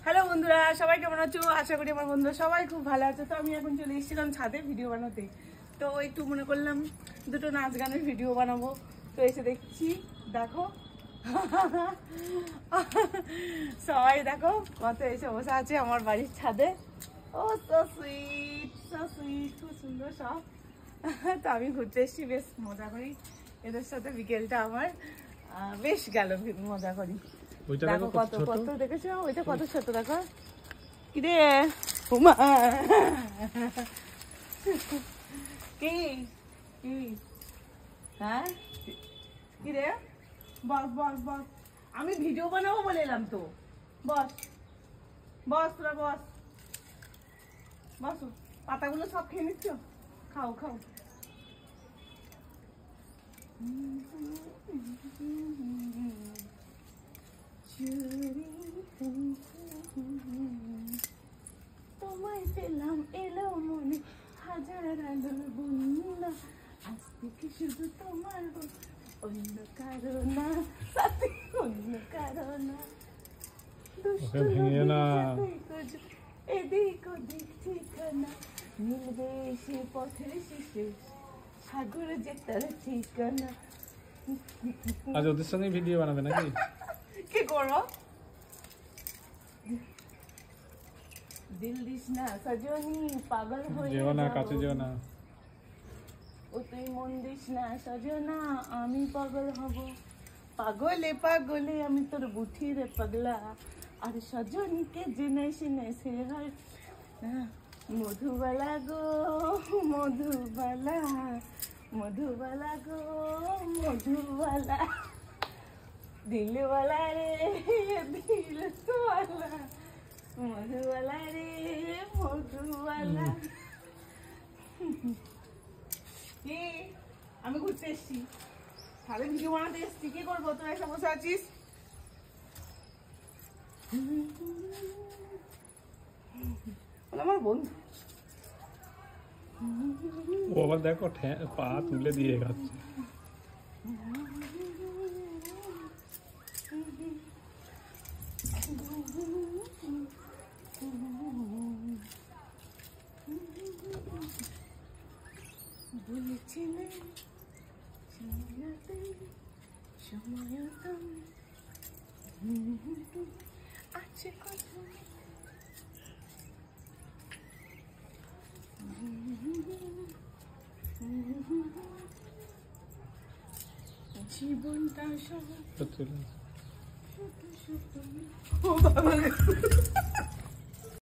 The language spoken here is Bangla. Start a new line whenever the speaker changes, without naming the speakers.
হ্যালো বন্ধুরা, সবাই কেমন আছো? আশা করি আমার বন্ধুরা সবাই খুব ভালো আছে। তো আমি এখন চলে এসেছিলাম ছাদে ভিডিও বানাতে। তো একটু মনে করলাম দুটো নাচ গানের ভিডিও বানাবো। তো এসে দেখছি, দেখো সবাই দেখো কত এসে বসে আছে আমার বাড়ির ছাদে। ও সো সুইট, সো সুইট, খুব সুন্দর সব। তো আমি ঘুরতে এসেছি, বেশ মজা করি এদের সাথে। বিকেলটা আমার বেশ গেল, মজা করি। দেখো কত কত দেখেছো, ওইটা কত ছোট দেখো। কিরে উমা, কি কি হ্যাঁ কিরে, বস বস বস, আমি ভিডিও বানাবো বলে এলাম তো। বস বস, তোরা বস বস, পাতাগুলো সব খেয়ে নিচ্ছ, খাও খাও। তোমায় পেলাম এলো মনে হাজার আলোর বন্যা, আজ থেকে শুধু তোমার, অন্য কারো না, সাথে অন্য কারো না। এদিক ওদিক ঠিকানা মিলবে সে পথের শেষে, সাগর যে তার ঠিকানা।
আজ ওদের সঙ্গে ভিডিও বানাবে নাকি?
কি করবো? দিল দিস না সজনী, পাগল হয়ে
যেও না, কাছে যেও না।
ও তুই মন দিস না সজনা, আমি পাগল হব। পাগলে পাগলে আমি তোর বুঠি রে পাগলা, আর সজনীকে জেনে শুনে সে হয় মধুবালা গো মধুবালা, মধুবালা গো মধুবালা, দিলওয়ালা রে দিলওয়ালা, মধুবালা রে মধুবালা। কি আমি ঘুরতে এসছি, তাহলে ভিডিও বানাতে এসছি, কি করবো? তোরা এসে বসে আছিস। আমার বন্ধু
ও আবার দেখো পা তুলে দিয়ে গেছে।
বলেছিলেন সময়তম আছে কথা, জীবনটা সব